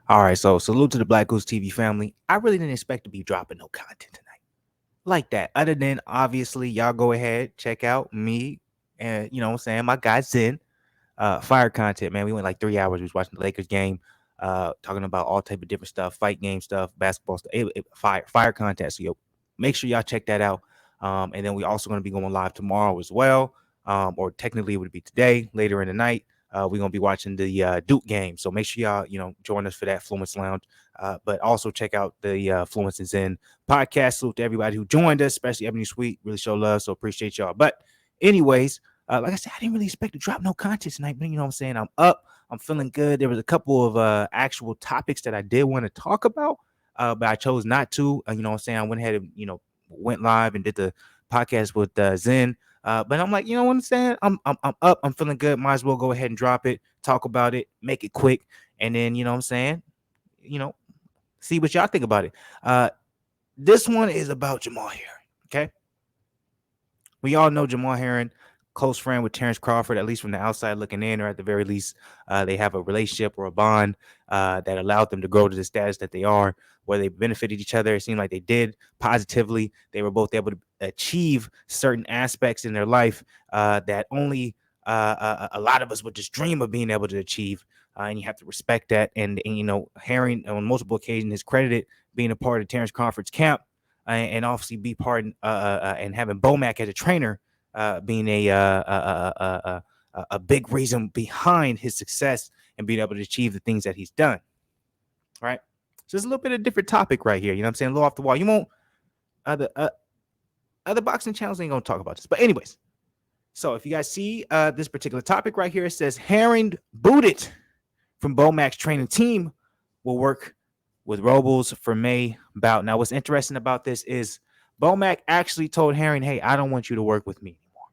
All right, so salute to the Black Goose TV family. I really didn't expect to be dropping no content tonight like that. Other than obviously, y'all go ahead, check out me and you know what I'm saying, my guy Zen. Fire content, man. We went like 3 hours. We was watching the Lakers game, talking about all type of different stuff, fight game stuff, basketball stuff, fire content. So yo, make sure y'all check that out. And then we also going to be going live tomorrow as well. Or technically it would be today, later in the night. We're gonna be watching the Duke game, so make sure y'all join us for that Fluence Lounge. But also check out the Fluence and Zen podcast. Salute to everybody who joined us, especially Ebony Sweet. Really show love, so appreciate y'all. But anyways, like I said, I didn't really expect to drop no content tonight, but you know what I'm saying? I'm up. I'm feeling good. There was a couple of actual topics that I did want to talk about, but I chose not to. You know what I'm saying? I went ahead and, went live and did the podcast with Zen. But I'm like, you know what I'm saying? I'm up. I'm feeling good. Might as well go ahead and drop it, talk about it, make it quick, and then, you know what I'm saying? You know, see what y'all think about it. This one is about Jamal Herring, okay? We all know Jamal Herring, close friend with Terence Crawford, at least from the outside looking in, or at the very least, they have a relationship or a bond that allowed them to grow to the status that they are, where they benefited each other. It seemed like they did positively. They were both able to achieve certain aspects in their life that only a lot of us would just dream of being able to achieve. And you have to respect that. And Herring on multiple occasions is credited being a part of Terence Crawford's camp. And obviously be part and having Bomac as a trainer being a big reason behind his success and being able to achieve the things that he's done. Right. So it's a little bit of a different topic right here. You know what I'm saying? A little off the wall. You won't other boxing channels ain't gonna talk about this. But anyways, so if you guys see this particular topic right here, it says Herring booted from Bomac's training team will work with Robles for May bout. Now, what's interesting about this is Bomac actually told Herring, hey, I don't want you to work with me anymore.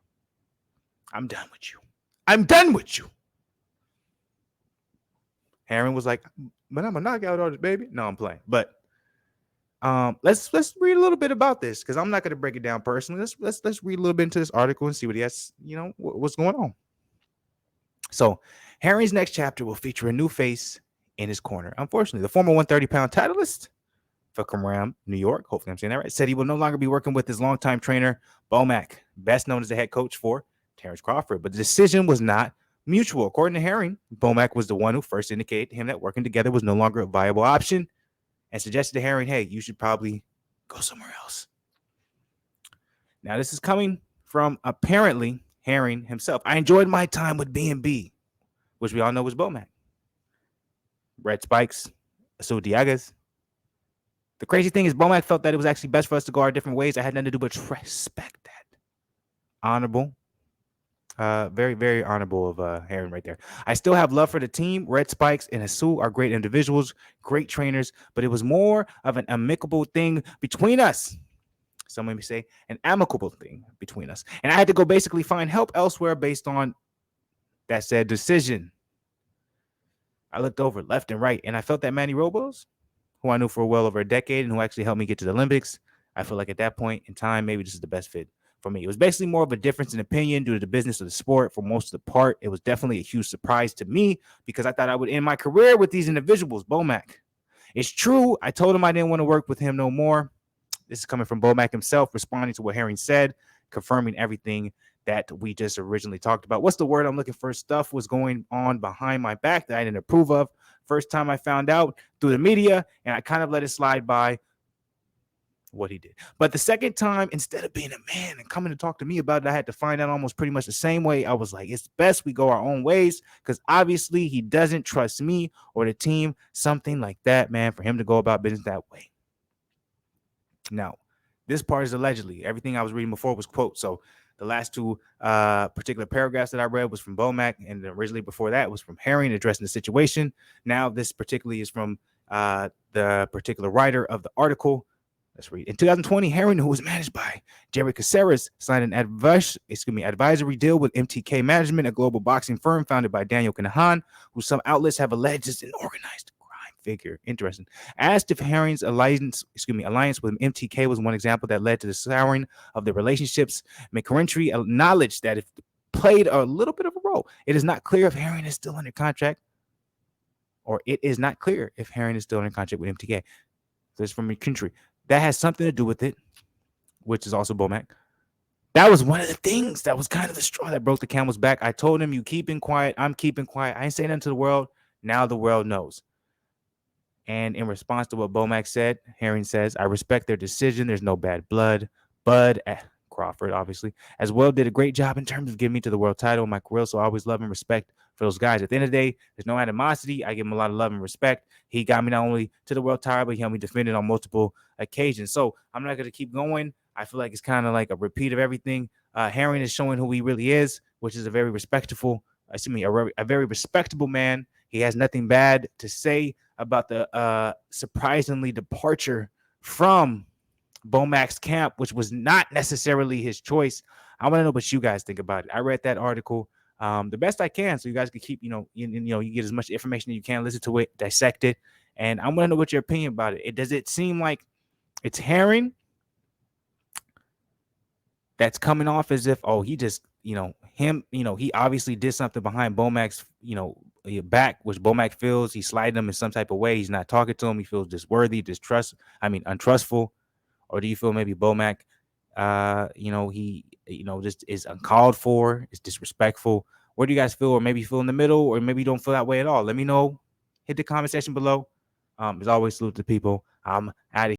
I'm done with you. I'm done with you. Herring was like, but I'm a knockout artist, baby. No, I'm playing. But let's read a little bit about this, because I'm not going to break it down personally. Let's read a little bit into this article and see what he has, what's going on. So Herring's next chapter will feature a new face in his corner. Unfortunately, the former 130-pound titleist for Cameron, New York, hopefully I'm saying that right, said he will no longer be working with his longtime trainer, Bomac, best known as the head coach for Terence Crawford. But the decision was not mutual. According to Herring, Bomac was the one who first indicated to him that working together was no longer a viable option and suggested to Herring, hey, you should probably go somewhere else. Now, this is coming from apparently Herring himself. I enjoyed my time with B&B, which we all know was Bomac. Red Spikes, Asu Diagas. The crazy thing is Bomac felt that it was actually best for us to go our different ways. I had nothing to do but respect that. Honorable. Very, very honorable of Herring right there. I still have love for the team. Red Spikes and Asu are great individuals, great trainers, but it was more of an amicable thing between us. Some may say an amicable thing between us. And I had to go basically find help elsewhere based on that said decision. I looked over left and right, and I felt that Manny Robles, who I knew for well over a decade and who actually helped me get to the Olympics, I feel like at that point in time, maybe this is the best fit for me. It was basically more of a difference in opinion due to the business of the sport for most of the part. It was definitely a huge surprise to me because I thought I would end my career with these individuals. Bomac. It's true. I told him I didn't want to work with him no more. This is coming from Bomac himself, responding to what Herring said, confirming everything that we just originally talked about. What's the word I'm looking for? Stuff was going on behind my back that I didn't approve of. First time I found out through the media, and I kind of let it slide by what he did. But the second time, instead of being a man and coming to talk to me about it, I had to find out almost pretty much the same way. I was like, it's best we go our own ways, because obviously he doesn't trust me or the team, something like that, man, for him to go about business that way. Now, this part is allegedly. Everything I was reading before was quote. So the last two particular paragraphs that I read was from Bomac, and originally before that was from Herring addressing the situation. Now this particularly is from the particular writer of the article. Let's read. In 2020, Herring, who was managed by Jerry Caceres, signed an advisory deal with MTK Management, a global boxing firm founded by Daniel Kinahan, who some outlets have alleged is an organized crime figure. Interesting. Asked if Herring's alliance with MTK was one example that led to the souring of the relationships, McCurrentry acknowledged that it played a little bit of a role. It is not clear if Herring is still under contract or it is not clear if Herring is still in contract with MTK. So it's from a country that has something to do with it, which is also Bomac. That was one of the things that was kind of the straw that broke the camel's back. I told him, you keeping quiet. I'm keeping quiet. I ain't saying nothing to the world. Now the world knows. And in response to what Bomac said, Herring says, I respect their decision. There's no bad blood. Bud, Crawford, obviously, as well, did a great job in terms of getting me to the world title in my career. So I always love and respect for those guys. At the end of the day, there's no animosity. I give him a lot of love and respect. He got me not only to the world title, but he helped me defend it on multiple occasions. So I'm not going to keep going. I feel like it's kind of like a repeat of everything. Herring is showing who he really is, which is a very respectable man. He has nothing bad to say about the surprisingly departure from Bomac's camp, which was not necessarily his choice. I want to know what you guys think about it. I read that article the best I can, so you guys can keep, you get as much information as you can, listen to it, dissect it, and I want to know what your opinion about it. Does it seem like it's Herring that's coming off as if, he just, he obviously did something behind Bomac's, back, which Bomac feels he slighted him in some type of way. He's not talking to him. He feels untrustful. Or do you feel maybe Bomac, he, just is uncalled for, is disrespectful? Where do you guys feel? Or maybe you feel in the middle, or maybe you don't feel that way at all? Let me know. Hit the comment section below. As always, salute to people. I'm out of here.